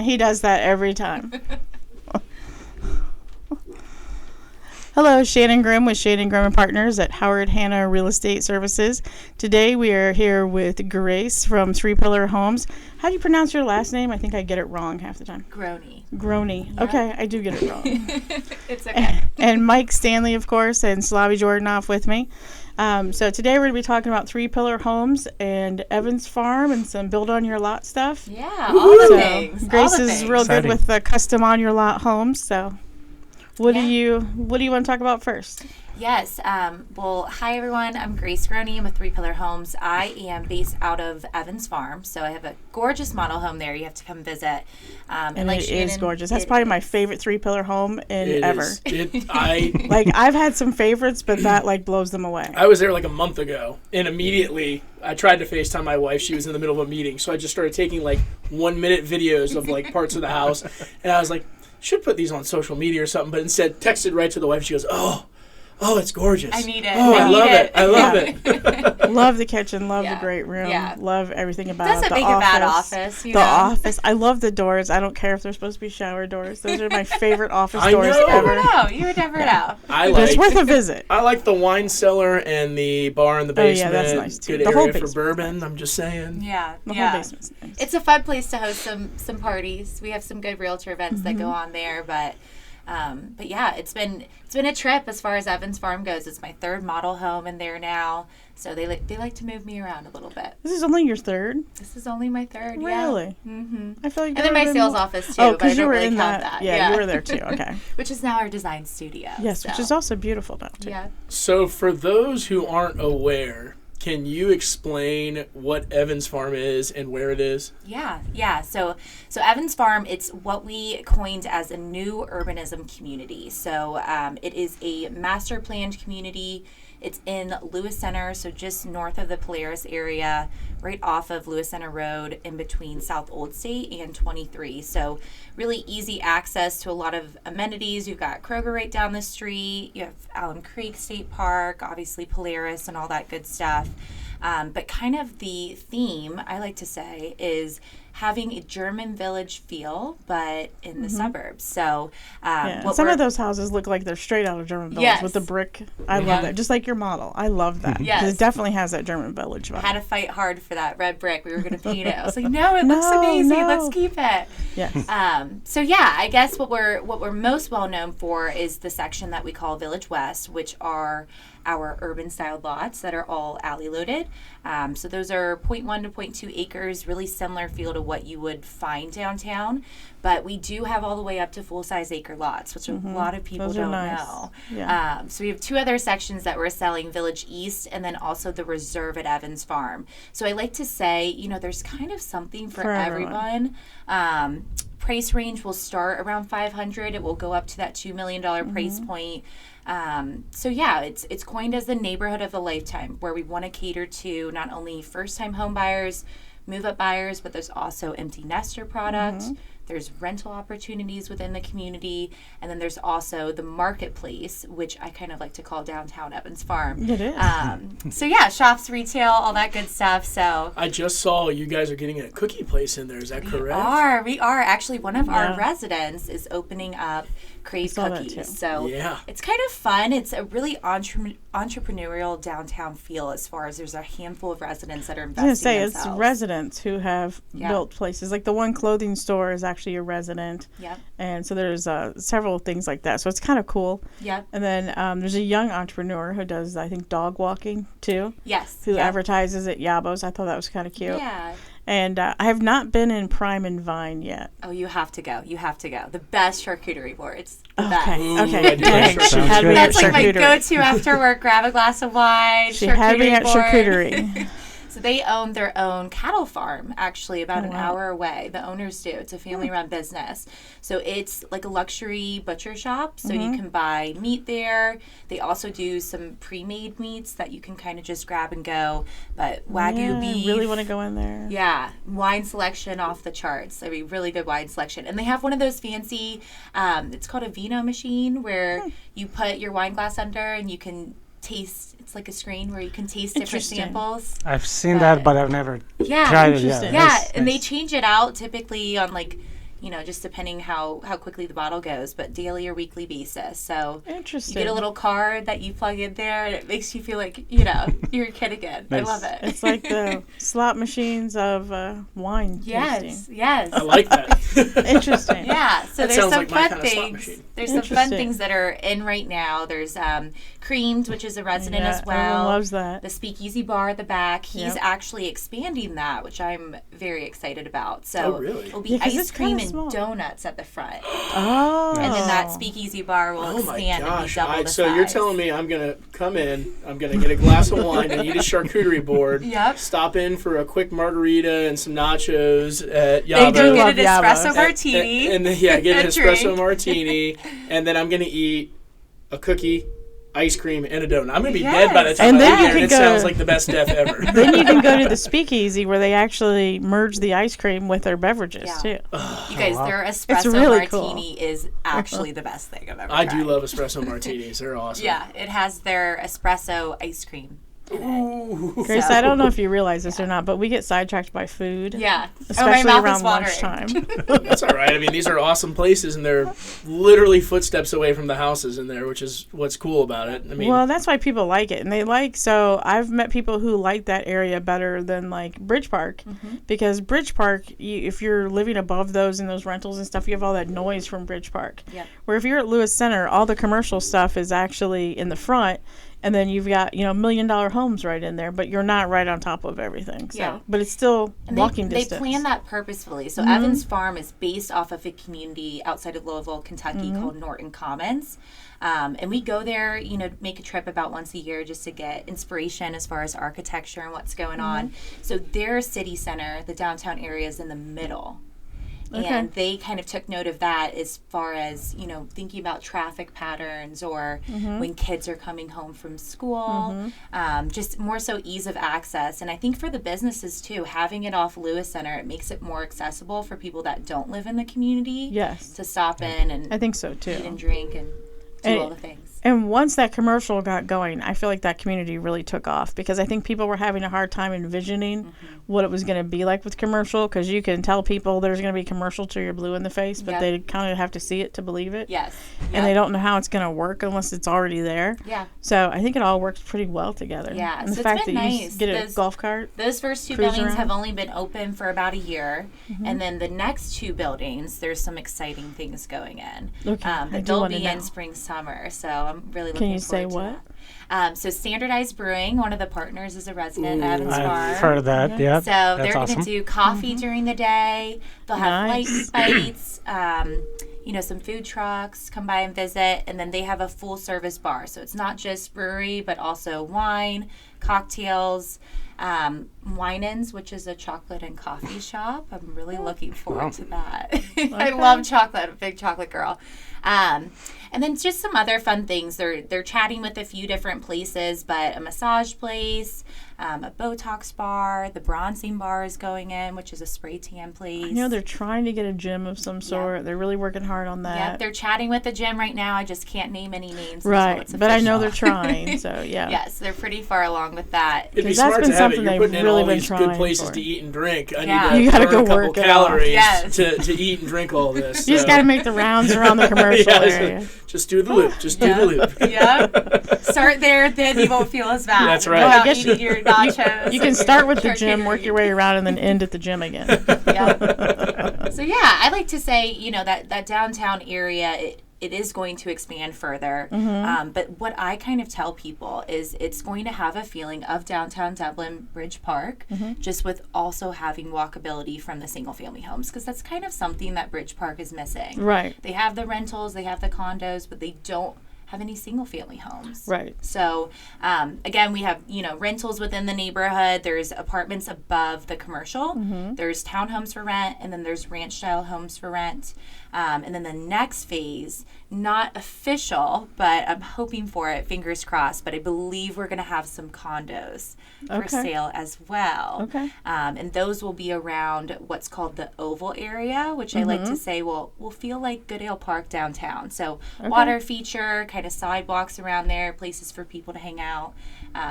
He does that every time. Hello, Shannon Grimm with Shannon Grimm and Partners at Howard Hanna Real Estate Services. Today we are here with Grace from Three Pillar Homes. How do you pronounce your last name? I think I get it wrong half the time. Groene. Yep. Okay, I do get it wrong. It's okay. And Mike Stanley, of course, and Slavi Jordanov with me. So today we're going to be talking about Three Pillar Homes and Evans Farm and some build on your lot stuff. Yeah, all the things. Grace is real Exciting. good with the custom on your lot homes. So what do you want to talk about first? Yes. Well, hi, everyone. I'm Grace Groene. I'm with Three Pillar Homes. I am based out of Evans Farm. So I have a gorgeous model home there. You have to come visit. And like it is gorgeous. That's probably my favorite Three Pillar home ever. Like I've had some favorites, but that blows them away. I was there like a month ago, and immediately I tried to FaceTime my wife. She was in the middle of a meeting, so I just started taking 1-minute videos of parts of the house, and I was like, should put these on social media or something, but instead texted right to the wife. She goes, oh, it's gorgeous. I need it. Oh, I love it. I love it. Love the kitchen. Love the great room. Yeah. Love everything about it. Doesn't make a bad office. The office. I love the doors. I don't care if they're supposed to be shower doors. Those are my favorite office doors ever. You would never know. It's worth a visit. I like the wine cellar and the bar in the basement. Oh, yeah, that's nice too. Good the area whole for bourbon. I'm just saying. Yeah. The whole basement's nice. It's a fun place to host some parties. We have some good realtor events that go on there, but yeah, it's been a trip as far as Evans Farm goes. It's my third model home in there now, so they like to move me around a little bit. This is only your third? This is only my third. Really? Yeah. Mm-hmm. I feel like. And then my sales office too. Oh, because you were really in count that. that. Yeah, you were there too. Okay. Which is now our design studio. Yes, which is also beautiful now too. Yeah. So for those who aren't aware, can you explain what Evans Farm is and where it is? Yeah. So Evans Farm, it's what we coined as a new urbanism community. So it is a master planned community. It's in Lewis Center, so just north of the Polaris area, right off of Lewis Center Road in between South Old State and 23. So really easy access to a lot of amenities. You've got Kroger right down the street. You have Alum Creek State Park, obviously Polaris and all that good stuff. But kind of the theme, I like to say, is having a German village feel, but in the suburbs. So some of those houses look like they're straight out of German village with the brick. I love that. Just like your model. I love that. Yes. It definitely has that German village vibe. Had to fight hard for that red brick. We were going to paint it. I was like, no, it looks amazing. No. Let's keep it. Yes. So yeah, I guess what we're most well known for is the section that we call Village West, which are our urban styled lots that are all alley loaded. So those are 0.1 to 0.2 acres, really similar feel to what you would find downtown. But we do have all the way up to full-size acre lots, which a lot of people don't know. Yeah. So we have two other sections that we're selling, Village East and then also the Reserve at Evans Farm. So I like to say, there's kind of something for everyone. Price range will start around $500. It will go up to that $2 million price point. So yeah, it's coined as the neighborhood of a lifetime, where we want to cater to not only first-time home buyers, move-up buyers, but there's also empty nester product. There's rental opportunities within the community, and then there's also the marketplace, which I kind of like to call downtown Evans Farm. It is. So yeah, shops, retail, all that good stuff. So I just saw you guys are getting a cookie place in there. Is that correct? We are. Actually, one of our residents is opening up Crave Cookies. So it's kind of fun. It's a really entrepreneurial downtown feel, as far as there's a handful of residents that are investing. I was going to say, themselves. it's residents who have built places. Like the one clothing store is actually a resident. Yep. And so there's several things like that. So it's kind of cool. Yep. And then there's a young entrepreneur who does, I think, dog walking too. Yes. Who advertises at Yabo's. I thought that was kind of cute. Yeah. And I have not been in Prime and Vine yet. Oh, you have to go. You have to go. The best charcuterie board. It's the Okay. best. Okay. Dang. She had me at That's like my charcuterie. go-to after work. Grab a glass of wine. She had me at board. charcuterie. So they own their own cattle farm, actually, about an hour away. The owners do. It's a family-run business. So it's like a luxury butcher shop. So you can buy meat there. They also do some pre-made meats that you can kind of just grab and go. But Wagyu beef. I really want to go in there. Yeah. Wine selection off the charts. I mean, really good wine selection. And they have one of those fancy, it's called a vino machine, where you put your wine glass under and you can taste. It's like a screen where you can taste different samples. I've seen that, but I've never tried it yet. Yeah, and they change it out typically on just depending how quickly the bottle goes, but daily or weekly basis. So Interesting. you get a little card that you plug in there, and it makes you feel like, you're a kid again. Nice. I love it. It's like the slot machines of wine tasting. Yes. I like that. Interesting. Yeah, so That there's sounds some like my fun kind of slot things. machine. There's some fun Interesting. things that are in right now. There's Creamed, which is a resident Yeah, as well. everyone loves that. The Speakeasy Bar at the back. He's Yep. actually expanding that, which I'm very excited about. So Oh, really? it'll be Yeah, 'cause ice it's cream kinda and small. donuts at the front, Oh. and then that Speakeasy Bar will Oh my expand and be gosh! double the So size. you're telling me I'm gonna come in, I'm gonna get a glass of wine and eat a charcuterie board. Yep. Stop in for a quick margarita and some nachos at They Yabo. do Get love an espresso Yabos. martini. And then, get an A espresso drink. martini, and then I'm gonna eat a cookie, ice cream, and a donut. I'm gonna be Yes. dead by the time And I then get you there, and could it go- sounds like the best death ever. Then you can go to the Speakeasy where they actually merge the ice cream with their beverages Yeah. too. You guys, wow. their espresso really cool. martini is actually the best thing I've ever I tried. do love espresso martinis. They're awesome. Yeah, it has their espresso ice cream. Ooh. Grace, So- I don't know if you realize this or not, but we get sidetracked by food. Yeah. Especially my mouth around is watering. lunchtime. That's all right. I mean, these are awesome places, and they're literally footsteps away from the houses in there, which is what's cool about it. I mean, Well, that's why people like it. And so I've met people who like that area better than like Bridge Park because Bridge Park, if you're living above those and those rentals and stuff, you have all that noise from Bridge Park. Yep. Where if you're at Lewis Center, all the commercial stuff is actually in the front. And then you've got, $1 million homes right in there, but you're not right on top of everything. So, Yeah. but it's still And walking they distance. plan that purposefully. So Evans Farm is based off of a community outside of Louisville, Kentucky called Norton Commons. And we go there, make a trip about once a year just to get inspiration as far as architecture and what's going on. So their city center, the downtown area, is in the middle. Okay. And they kind of took note of that as far as, thinking about traffic patterns or when kids are coming home from school, just more so ease of access. And I think for the businesses too, having it off Lewis Center, it makes it more accessible for people that don't live in the community Yes. to stop in and I think so eat too. and drink and do And- all the things. And once that commercial got going, I feel like that community really took off because I think people were having a hard time envisioning what it was going to be like with commercial because you can tell people there's going to be commercial till you're blue in the face, but Yep. they kind of have to see it to believe it. Yes. And they don't know how it's going to work unless it's already there. Yeah. So I think it all works pretty well together. Yeah, And so the it's fact been that you nice. get a Those- golf cart. Those first two Cruise buildings around. have only been open for about a year, and then the next two buildings, there's some exciting things going in. Okay, I But do they'll wanna be in know. spring, summer, so I'm really looking Can you forward say to what? that. So Standardized Brewing, one of the partners, is a resident at Evans Farm. I've heard of that. Yeah, So they're that's going awesome. to do coffee during the day. They'll have Nice. light bites, some food trucks come by and visit, and then they have a full service bar. So it's not just brewery, but also wine, cocktails, Wine-Ins, which is a chocolate and coffee shop. I'm really looking forward Wow. to that. I love chocolate. I'm a big chocolate girl. And then just some other fun things. They're chatting with a few different places, but a massage place, a Botox bar, the bronzing bar is going in, which is a spray tan place. They're trying to get a gym of some sort. They're really working hard on that. Yep, they're chatting with the gym right now. I just can't name any names. Until Right. it's But I know official. they're trying. So, yeah. Yes, they're pretty far along with that. It'd be 'Cause that's smart been to have it. something You're they've putting in really all been these good trying places for. to eat and drink. I Yeah. need to You gotta burn go a couple work it off. calories Yes. to eat and drink all this. You just so- got to make the rounds around the commercial Yeah, area. just do the loop. Just do the loop. Yep. Start there, then you won't feel as bad. That's right. Go I out guess eating your nachos. You can and start with the your gym, work your way around, and then end at the gym again. Yep. So yeah, I like to say, that downtown area, it is going to expand further. But what I kind of tell people is it's going to have a feeling of downtown Dublin Bridge Park, just with also having walkability from the single family homes, because that's kind of something that Bridge Park is missing. Right. They have the rentals, they have the condos, but they don't have any single family homes. Right. So, again, we have, rentals within the neighborhood. There's apartments above the commercial. There's townhomes for rent, and then there's ranch-style homes for rent. And then the next phase, not official, but I'm hoping for it, fingers crossed, but I believe we're going to have some condos for Okay. sale as well. Okay. And those will be around what's called the Oval area, which I like to say will feel like Goodale Park downtown. So water feature, kind of sidewalks around there, places for people to hang out.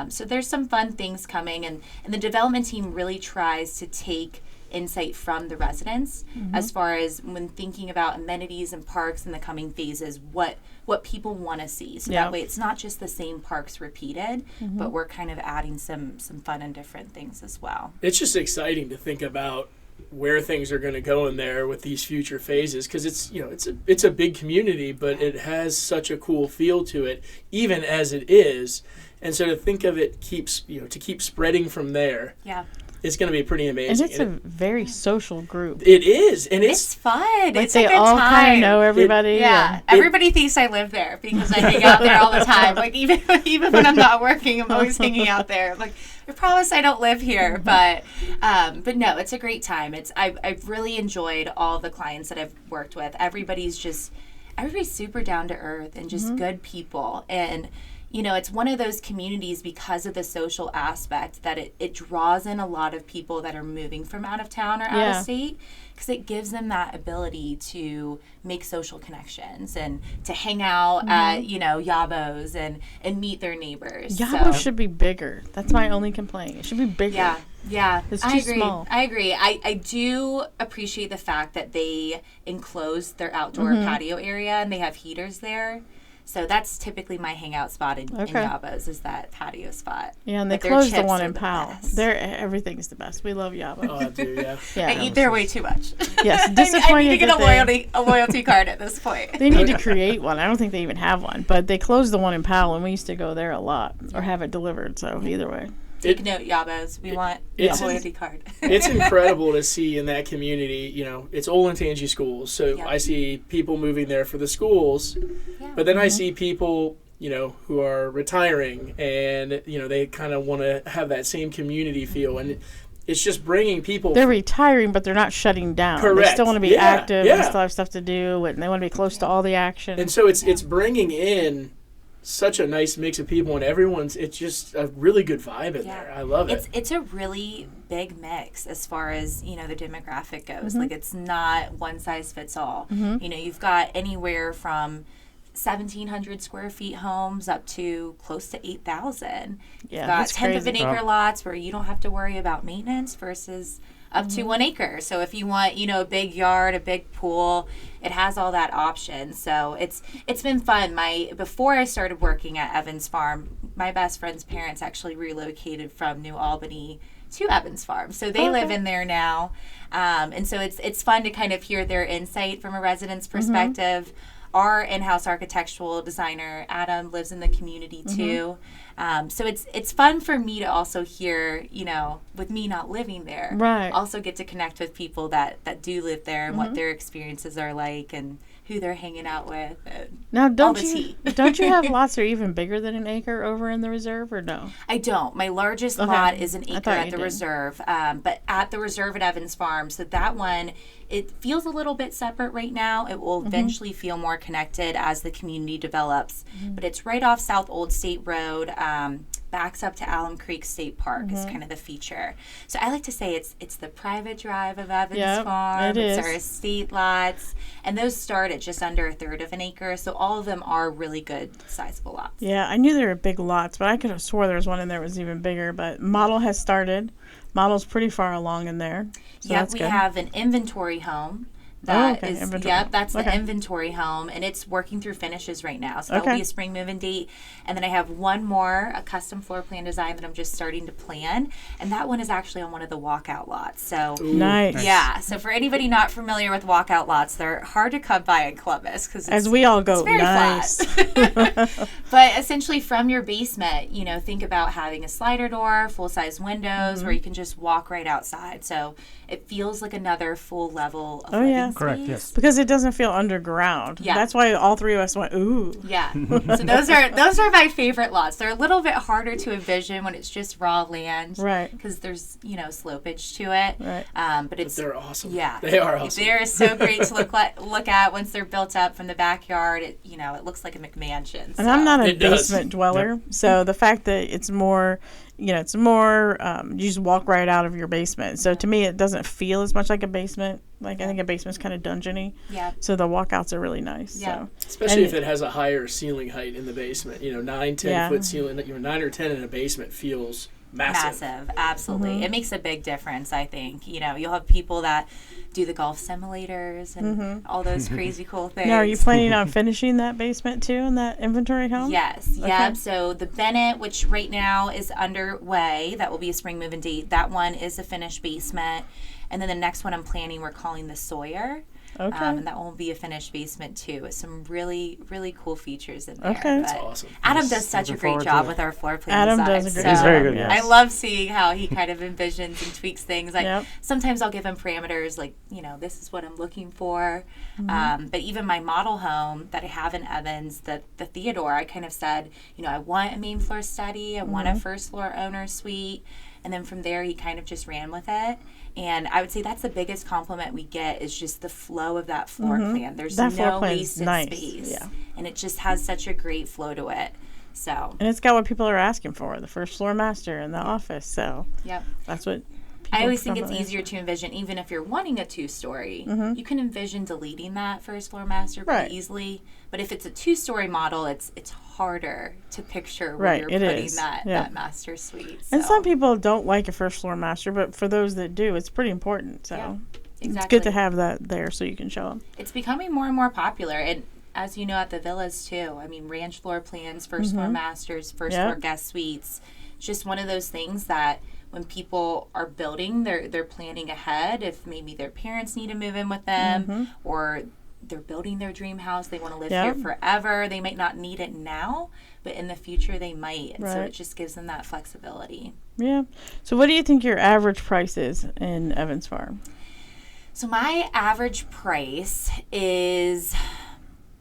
So there's some fun things coming, and the development team really tries to take insight from the residents as far as when thinking about amenities and parks in the coming phases, what people want to see. So that way it's not just the same parks repeated, but we're kind of adding some fun and different things as well. It's just exciting to think about where things are going to go in there with these future phases, because it's a big community, but it has such a cool feel to it, even as it is. And so to think of it to keep spreading from there. Yeah. It's going to be pretty amazing. And it's a very social group. It is. And it's fun. Like it's they a good all time. kind of know everybody. Everybody thinks I live there because I hang out there all the time. Like even when I'm not working, I'm always hanging out there. I'm like, I promise I don't live here, but no, it's a great time. I've really enjoyed all the clients that I've worked with. Everybody's super down to earth and just good people. And it's one of those communities because of the social aspect that it draws in a lot of people that are moving from out of town or out of state, because it gives them that ability to make social connections and to hang out at, Yabos and meet their neighbors. Yabos should be bigger. That's my only complaint. It should be bigger. Yeah. It's too small. I agree. I do appreciate the fact that they enclose their outdoor patio area and they have heaters there. So that's typically my hangout spot in Yabos, is that patio spot. Yeah, and they closed the one in Powell. Everything's the best. We love Yabos. Oh, I do, yeah. I eat there way too much. Yes, disappointed. I need to get a loyalty card at this point. They need to create one. I don't think they even have one, but they closed the one in Powell, and we used to go there a lot or have it delivered. So either way. Take note, Yabos. We want a loyalty card. It's incredible to see in that community. It's Olentangy schools, so I see people moving there for the schools, but then I see people, who are retiring, and they kind of want to have that same community feel, and it's just bringing people. They're retiring, but they're not shutting down. Correct. They still want to be active and still have stuff to do, and they want to be close to all the action. And so it's bringing in such a nice mix of people, and it's just a really good vibe in there. I love it. It's a really big mix as far as the demographic goes. Like, it's not one size fits all. You've got anywhere from 1,700 square feet homes up to close to 8,000. You've got tenth of an acre lots where you don't have to worry about maintenance versus up to 1 acre. So if you want, a big yard, a big pool, it has all that option. So it's been fun. Before I started working at Evans Farm, my best friend's parents actually relocated from New Albany to Evans Farm. So they live in there now. And so it's fun to kind of hear their insight from a resident's perspective. Our in-house architectural designer, Adam, lives in the community too. So it's fun for me to also hear, with me not living there, also get to connect with people that do live there and what their experiences are like and who they're hanging out with. Now, don't you have lots that are even bigger than an acre over in the reserve, or no? I don't. My largest lot is an acre at the reserve, but at the reserve at Evans Farm. So that one, it feels a little bit separate right now. It will eventually feel more connected as the community develops. But it's right off South Old State Road, backs up to Alum Creek State Park is kind of the feature. So I like to say it's the private drive of Evans Farm. It's our estate lots. And those start at just under 1/3 of an acre. So all of them are really good, sizable lots. Yeah, I knew they were big lots, but I could have swore there was one in there that was even bigger. But Model has started. Model's pretty far along in there. So we have an inventory home. That's the inventory home, and it's working through finishes right now. So that will be a spring move-in date. And then I have one more, a custom floor plan design that I'm just starting to plan, and that one is actually on one of the walkout lots. So nice. Yeah. So for anybody not familiar with walkout lots, they're hard to come by in Columbus because as we all go, it's very flat. But essentially, from your basement, think about having a slider door, full-size windows, where you can just walk right outside. So it feels like another full level of living space. Correct, yes. Because it doesn't feel underground. Yeah. That's why all three of us went, ooh. Yeah. So those are my favorite lots. They're a little bit harder to envision when it's just raw land. Right. Because there's, slopage to it. Right. But they're awesome. Yeah. They are awesome. They're so great to look at once they're built up from the backyard. It looks like a McMansion. And I'm not a basement dweller. So the fact that it's more... you just walk right out of your basement. So to me, it doesn't feel as much like a basement. Like, I think a basement's kind of dungeony. Yeah. So the walkouts are really nice. Yeah. So. Especially if it has a higher ceiling height in the basement. 9, 10 foot ceiling. 9 or 10 in a basement feels massive. Absolutely. It makes a big difference, I think. You know, you'll have people that do the golf simulators and all those crazy cool things. Now, are you planning on finishing that basement too in that inventory home? Yes. Okay. Yep. So the Bennett, which right now is underway, that will be a spring move-in date. That one is a finished basement. And then the next one I'm planning, we're calling the Sawyer. Okay. And that will be a finished basement too, with some really, really cool features in there. Okay. But That's awesome. Adam does such a great job with our floor plan Adam design. does a great So job. He's very good, yes. yes. I love seeing how he kind of envisions and tweaks things. Like Yep. sometimes I'll give him parameters, like, you know, this is what I'm looking for. Mm-hmm. But even my model home that I have in Evans, the Theodore, I kind of said, you know, I want a main floor study, I want Mm-hmm. a first floor owner suite, and then from there he kind of just ran with it. And I would say that's the biggest compliment we get is just the flow of that floor plan. There's That floor no plan is wasted nice. space. Yeah. And it just has such a great flow to it. So, And it's got what people are asking for, the first floor master in the office. So yep. that's what I always think it's preferably- easier to envision, even if you're wanting a 2-story, you can envision deleting that first floor master pretty Right. easily. But if it's a 2-story model, it's harder to picture where Right, you're it putting is. that, Yeah. that master suite. And So, some people don't like a first floor master, but for those that do, it's pretty important. So Yeah, it's exactly. good to have that there so you can show them. It's becoming more and more popular. And as you know, at the villas too, I mean, ranch floor plans, first floor masters, first Yep. floor guest suites. It's just one of those things that when people are building, they're planning ahead. If maybe their parents need to move in with them, or they're building their dream house, they want to live Yep. here forever. They might not need it now, but in the future they might. And so Right. it just gives them that flexibility. Yeah. So what do you think your average price is in Evans Farm? So my average price is,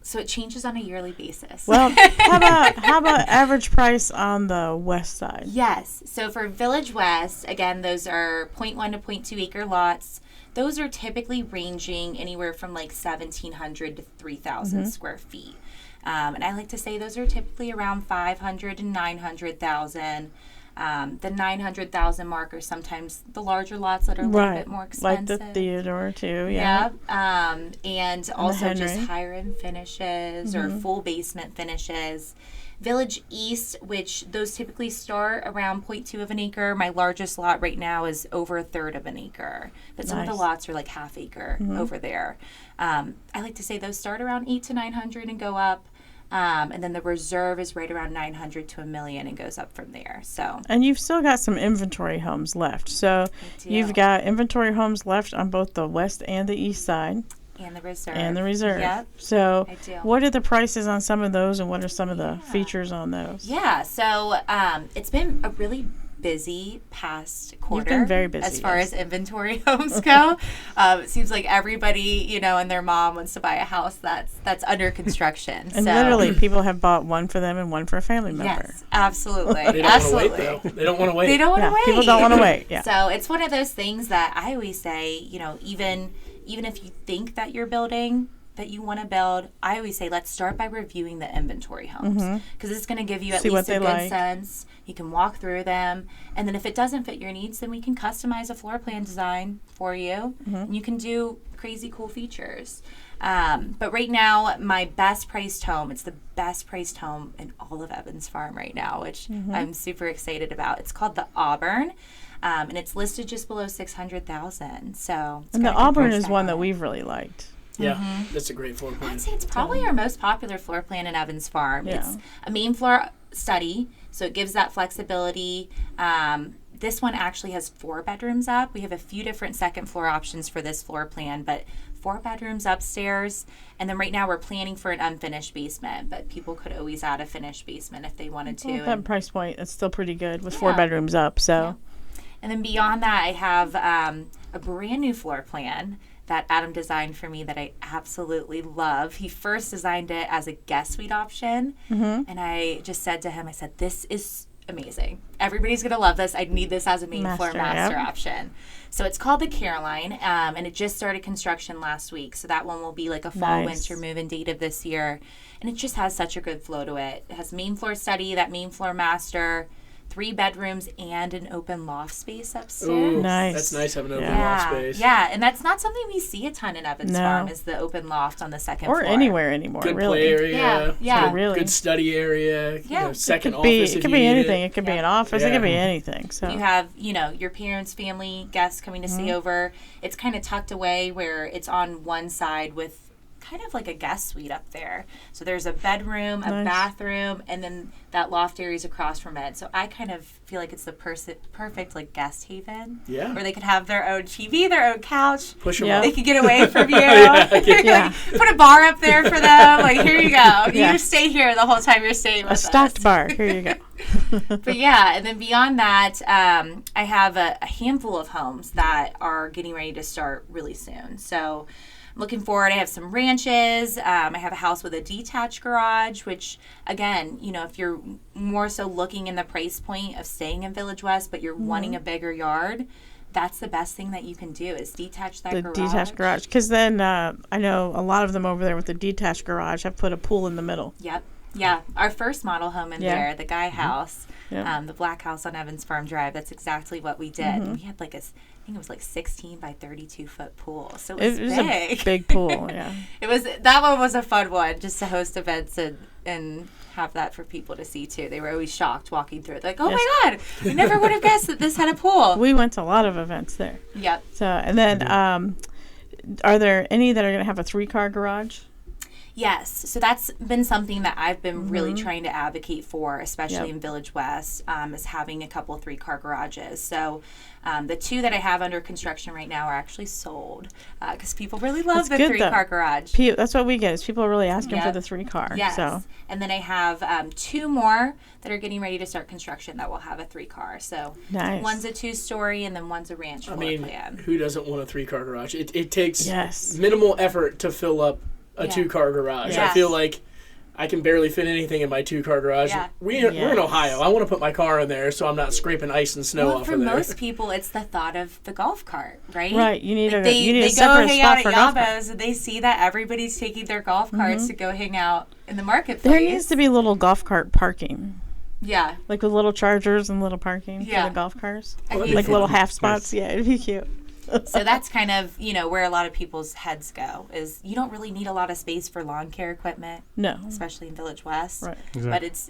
so it changes on a yearly basis. Well, how about average price on the west side? Yes. So for Village West, again, those are 0.1 to 0.2 acre lots. Those are typically ranging anywhere from like 1,700 to 3,000 square feet. And I like to say those are typically around 500 to 900,000. The 900,000 mark are sometimes the larger lots that are a little Right. bit more Like expensive. the Theodore too. Yeah. Yeah. And also just Henry. higher end finishes or full basement finishes. Village East, which those typically start around 0.2 of an acre. My largest lot right now is over a third of an acre. But some of the Nice. lots are like half acre over there. I like to say those start around 8 to 900 and go up. And then the reserve is right around 900 to $1 million and goes up from there. So And you've still got some inventory homes left. So you've do. got inventory homes left on both the west and the east side and the reserve. and the reserve. Yep. So I do. what are the prices on some of those and what are some of the features on those? Yeah, so it's been a really busy past quarter. been very busy, as far yes. as inventory homes go. It seems like everybody, you know, and their mom wants to buy a house that's under construction. And so, literally people have bought one for them and one for a family member. yes, absolutely, They don't absolutely. want to wait, though. They don't want to wait. They don't want to Yeah, wait. people don't want to wait. Yeah. So it's one of those things that I always say, you know, even if you think that you're building, that you want to build, I always say let's start by reviewing the inventory homes because it's going to give you at See what least a they good like. sense. You can walk through them, and then if it doesn't fit your needs, then we can customize a floor plan design for you. And you can do crazy cool features. But right now, my best priced home, it's the best priced home in all of Evans Farm right now, which I'm super excited about. It's called the Auburn. And it's listed just below 600,000. So it's And the got a good Auburn price is tag one on that it. we've really liked. Yeah, that's a great floor plan. I'd say it's probably our most popular floor plan in Evans Farm. Yeah. It's a main floor study, so it gives that flexibility. This one actually has 4 bedrooms up. We have a few different second floor options for this floor plan, but 4 bedrooms upstairs. And then right now we're planning for an unfinished basement, but people could always add a finished basement if they wanted to. Well, at And- that price point, it's still pretty good with 4 Yeah. bedrooms up. So And then beyond that, I have a brand new floor plan that Adam designed for me that I absolutely love. He first designed it as a guest suite option. And I just said to him, I said, this is amazing. Everybody's going to love this. I need this as a main floor master yep. option. So it's called the Caroline, and it just started construction last week. So that one will be like a fall, Nice. winter move-in date of this year. And it just has such a good flow to it. It has main floor study, that main floor master, 3 bedrooms and an open loft space upstairs. Ooh, Nice. That's nice having an open Yeah. loft space. Yeah, and that's not something we see a ton in Evans No. Farm, is the open loft on the second Or floor. anywhere anymore, Good really. play area. Yeah, yeah. Good, Really. good study area. Yeah. Second It could be, office. it if could you be need anything. It. It could be Yeah. an office. It Yeah. could be anything. So You have, your parents, family, guests coming to see over. It's kind of tucked away where it's on one side with kind of like a guest suite up there. So there's a bedroom, a Nice. bathroom, and then that loft area is across from it. So I kind of feel like it's the perfect like guest haven. Yeah. Where they could have their own TV, their own couch. Push them Yeah. up. They could get away from you. Yeah. Put a bar up there for them. Like, here you go. Yeah. You stay here the whole time you're staying with a stocked us. bar. Here you go. But yeah, and then beyond that, I have a handful of homes that are getting ready to start really soon. So I'm looking forward. I have some ranches. I have a house with a detached garage, which, again, if you're more so looking in the price point of staying in Village West, but you're wanting a bigger yard, that's the best thing that you can do is detach that The garage. detached garage. Because then I know a lot of them over there with the detached garage have put a pool in the middle. Yep. Yeah. Our first model home in Yeah. there, the Guy House, Yeah. the black house on Evans Farm Drive, that's exactly what we did. And we had like I think it was like 16 by 32 foot pool. So it was It was big. a big pool. Yeah. That one was a fun one, just to host events and have that for people to see too. They were always shocked walking through it. Like, oh Yes. my God, we never would have guessed that this had a pool. We went to a lot of events there. Yep. So and then are there any that are going to have a 3-car garage? Yes. So that's been something that I've been really trying to advocate for, especially Yep. in Village West, is having a couple 3-car garages. So the 2 that I have under construction right now are actually sold because people really love That's the good, 3-car though. garage. That's what we get. Is people are really asking for Yep. the 3-car. Yes. So And then I have 2 more that are getting ready to start construction that will have a 3-car. So nice. one's a 2-story and then one's a ranch I floor mean, plan. who doesn't want a 3-car garage? It takes Yes. minimal effort to fill up a Yeah. 2-car garage. Yes. I feel like I can barely fit anything in my 2-car garage. Yeah. We're in Yes. Ohio. I want to put my car in there so I'm not scraping ice and snow Well, off for of there. most people, it's the thought of the golf cart, right? Right. You need Like you need they a separate go hang spot out for at golf cart. Yabos and they see that everybody's taking their golf carts to go hang out in the marketplace. There needs to be little golf cart parking, Yeah. like with little chargers and little parking Yeah. for the golf cars, I Well, mean, like little half spots. Yeah, it'd be cute. so that's kind of, where a lot of people's heads go is you don't really need a lot of space for lawn care equipment, No. especially in Village West. Right. But it's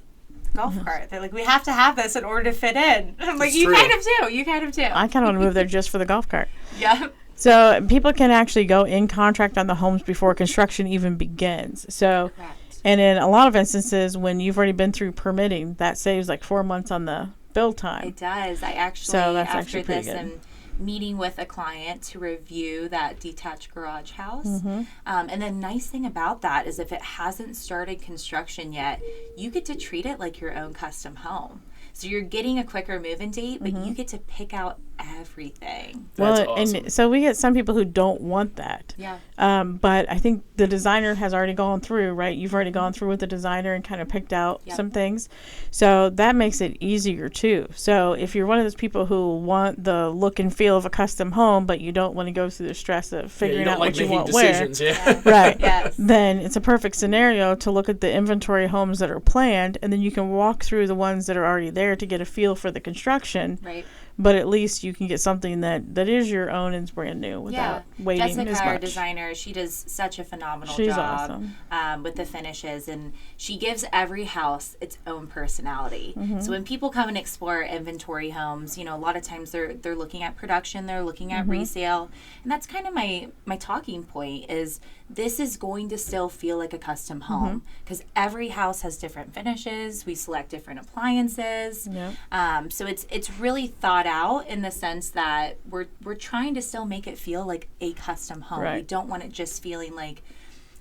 golf cart. They're like, we have to have this in order to fit in. I'm like, It's you true. kind of do. You kind of do. I kind of want to move there just for the golf cart. Yeah. So people can actually go in contract on the homes before construction even begins. So, Correct. and in a lot of instances, when you've already been through permitting, that saves like 4 months on the build time. It does. I actually, So that's after actually pretty this, good. am meeting with a client to review that detached garage house. Mm-hmm. And the nice thing about that is if it hasn't started construction yet, you get to treat it like your own custom home. So you're getting a quicker move-in date, but you get to pick out everything. That's Well, awesome. and so we get some people who don't want that. Yeah. But I think the designer has already gone through, right? You've already gone through with the designer and kind of picked out Yep. some things. So that makes it easier too. So if you're one of those people who want the look and feel of a custom home, but you don't want to go through the stress of Yeah, figuring you don't out like what you making want decisions. Yeah. right. Yes. Then it's a perfect scenario to look at the inventory homes that are planned, and then you can walk through the ones that are already there to get a feel for the construction. Right. But at least you can get something that is your own and is brand new without waiting Jessica, as our much. designer, she does such a phenomenal She's job awesome. with the finishes, and she gives every house its own personality. Mm-hmm. So when people come and explore inventory homes, a lot of times they're looking at production, they're looking at Mm-hmm. resale, and that's kind of my talking point is this is going to still feel like a custom Mm-hmm. home because every house has different finishes. We select different appliances. Yep. So it's really thought out in the sense that we're trying to still make it feel like a custom home. We Right. don't want it just feeling like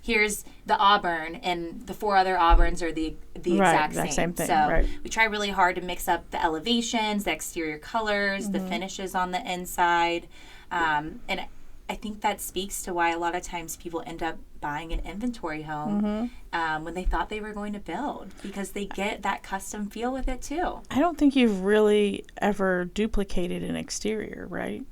here's the Auburn and the 4 other Auburns are the Right, exact same thing, So right. we try really hard to mix up the elevations, the exterior colors, Mm-hmm. the finishes on the inside, and I think that speaks to why a lot of times people end up buying an inventory home when they thought they were going to build because they get that custom feel with it too. I don't think you've really ever duplicated an exterior, right?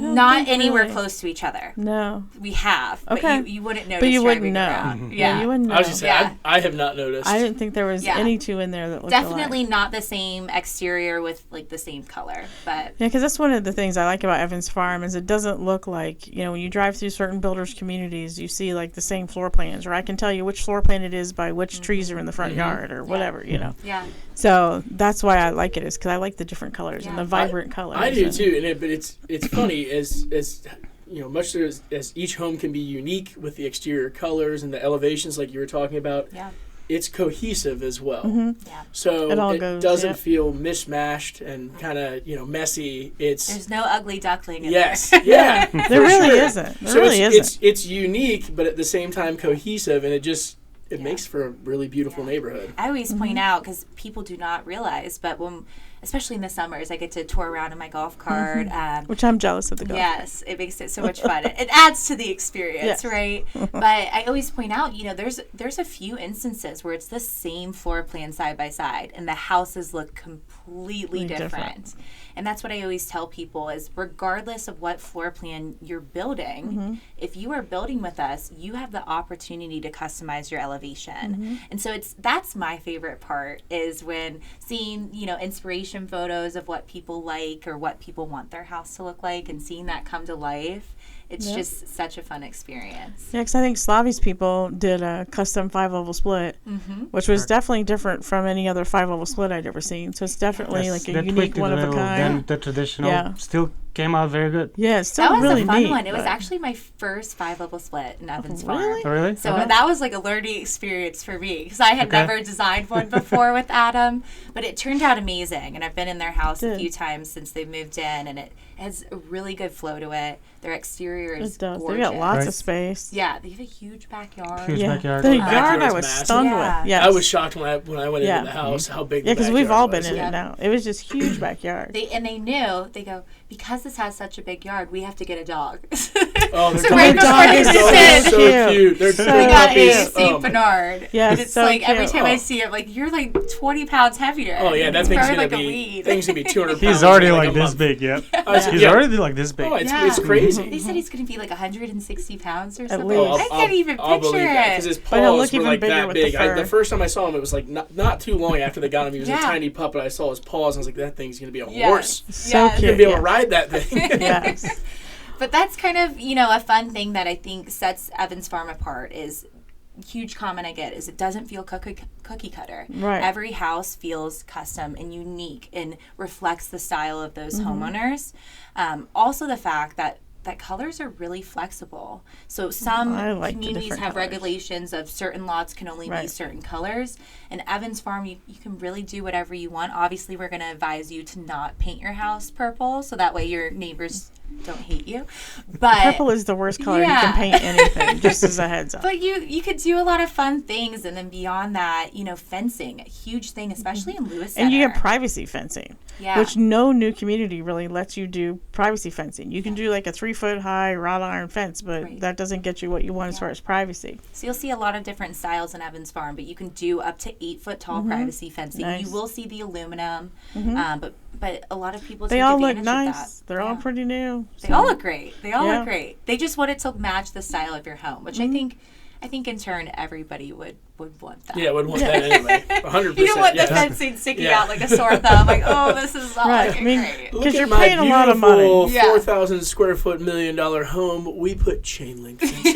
don't Not think anywhere really. close to each other. No. We have, Okay. but you wouldn't notice. But you wouldn't driving know. around. Yeah, you wouldn't know. I was just saying, Yeah. I have not noticed. I didn't think there was Yeah. any two in there that looked Definitely alike. not the same exterior with like the same color, but Yeah, because that's one of the things I like about Evans Farm is it doesn't look like, when you drive through certain builders' communities, you see like the same floor plans, or I can tell you which floor plan it is by which trees are in the front yard or whatever, yeah. So that's why I like it, is because I like the different colors and Yeah. the vibrant colors. I do and- too, but it's funny as much as each home can be unique with the exterior colors and the elevations, like you were talking about. Yeah. It's cohesive as well. Yeah. So It all it goes, doesn't yep. feel mishmashed and kind of messy. It's There's no ugly duckling in yes, there. yeah. There really isn't. There So really isn't. it's unique, but at the same time cohesive, and it makes for a really beautiful neighborhood. I always point out, because people do not realize, but especially in the summers, I get to tour around in my golf cart. Which I'm jealous of the golf. Yes, it makes it so much fun. It adds to the experience, Yes. right? But I always point out, there's a few instances where it's the same floor plan side by side, and the houses look completely different. And that's what I always tell people is, regardless of what floor plan you're building, if you are building with us, you have the opportunity to customize your elevation. And so that's my favorite part, is when seeing, inspiration photos of what people like or what people want their house to look like, and seeing that come to life. It's Yep. just such a fun experience. Yeah, because I think Slavi's people did a custom 5-level split, which was definitely different from any other 5-level split I'd ever seen. So it's definitely like a That unique tweaked it one of a little, kind. Then the traditional Yeah. still came out very good. Yeah, it's still That was really a fun neat, one. It was but- actually my first 5-level split in Evans really? Farm. Oh, really? So Okay. that was like a learning experience for me, because I had Okay. never designed one before with Adam, but it turned out amazing. And I've been in their house a Good. few times since they moved in, and it has a really good flow to it. Their exterior is It does. gorgeous. They got lots Right. of space. Yeah, they have a huge backyard. Huge Yeah, backyard. the Oh, yard backyard's I was massive. stunned Yeah. with. Yes. I was shocked when I went Yeah. into the house how big. Yeah, the because we've backyard all been was. in Yeah. it now. It was just huge backyard. They knew, they go, because this has such a big yard, we have to get a dog. Oh, their So right dogs before are they so said- cute. They're So We big got a puppies. Saint Oh, Bernard. Yes, and it's so like every cute. time I Oh. see it, like, you're like 20 pounds heavier. Oh yeah, that It's thing's growing gonna like a be weed. thing's gonna be 200 pounds. He's already in like a this month. big, yeah. He's Yeah. already like this big. Oh, it's Yeah. crazy. They said he's going to be like 160 pounds or At something. least. I can't even I'll picture believe that, it. because his But he'll look paws were even like bigger that with the big. fur. The first time I saw him, it was like not too long after they got him. He was Yeah. a tiny pup, but I saw his paws, and I was like, that thing's gonna be a Yes. horse. So Yes. He's gonna be able Yeah. to ride that thing. Yes. But that's kind of, a fun thing that I think sets Evans Farm apart is, huge comment I get is, it doesn't feel cookie cutter. Right. Every house feels custom and unique and reflects the style of those homeowners. Also the fact that colors are really flexible. So some I like the communities different have colors. regulations of certain lots can only be Right. certain colors. And Evans Farm, you can really do whatever you want. Obviously, we're going to advise you to not paint your house purple, so that way your neighbors don't hate you. But Purple is the worst color. You Yeah. can paint anything, just as a heads up. but you could do a lot of fun things, and then beyond that, fencing, a huge thing, especially in Lewis Center. And you get privacy fencing, Yeah. which no new community really lets you do privacy fencing. You can do like a 3-foot high wrought iron fence, but Right. that doesn't get you what you want as far as privacy. So you'll see a lot of different styles in Evans Farm, but you can do up to 8-foot tall privacy fencing. Nice. You will see the aluminum, but a lot of people They take all look advantage of nice. that. They're all Yeah. pretty new. They so- all look great. They all Yeah. look great. They just want it to match the style of your home, which I think in turn everybody would want that. Yeah, I would want that anyway. 100%. You don't want yeah. the fencing sticking Yeah. out like a sore thumb. Like, oh, this is all Right. looking I mean, great. Look 'Cause at you're my paying a lot of money. beautiful Yeah. 4,000 square foot $1 million home. We put chain link fencing.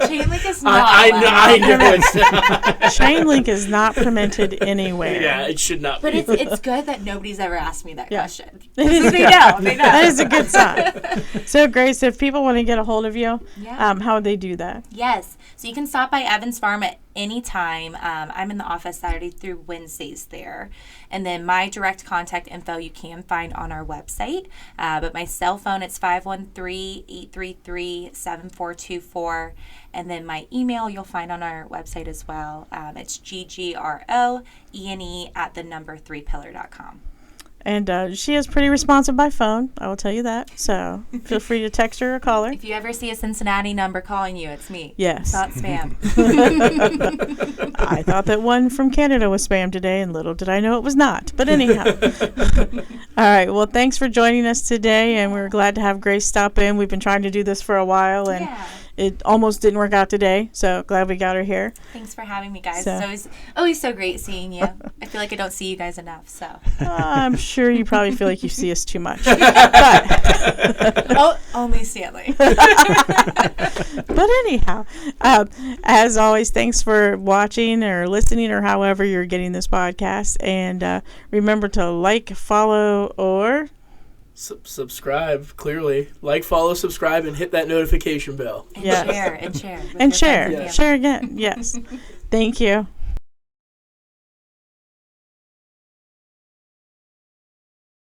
Chain link is not I allowed. know it's not. Chain link is not permitted anywhere. Yeah, it should not But be. it's good that nobody's ever asked me that Yeah. question. It is They good. know. They know. That is a good sign. So, Grace, if people want to get a hold of you, Yeah. how would they do that? Yes. So you can stop by Evans Farm at any time. I'm in the office Saturday through Wednesdays there. And then my direct contact info you can find on our website. But my cell phone, it's 513-833-7424. And then my email you'll find on our website as well. It's ggroene@3pillar.com. And she is pretty responsive by phone, I will tell you that. So feel free to text her or call her. If you ever see a Cincinnati number calling you, it's me. Yes. It's not spam. I thought that one from Canada was spam today, and little did I know it was not. But anyhow. All right. Well, thanks for joining us today, and we're glad to have Grace stop in. We've been trying to do this for a while, and it almost didn't work out today. So glad we got her here. Thanks for having me, guys. So. It's always so great seeing you. I feel like I don't see you guys enough. So I'm sure you probably feel like you see us too much. But only Stanley. But anyhow, as always, thanks for watching or listening or however you're getting this podcast. And remember to like, follow, or subscribe. Clearly, like, follow, subscribe, and hit that notification bell. And share. And share. And share. Yes. Share again. Yes. Thank you.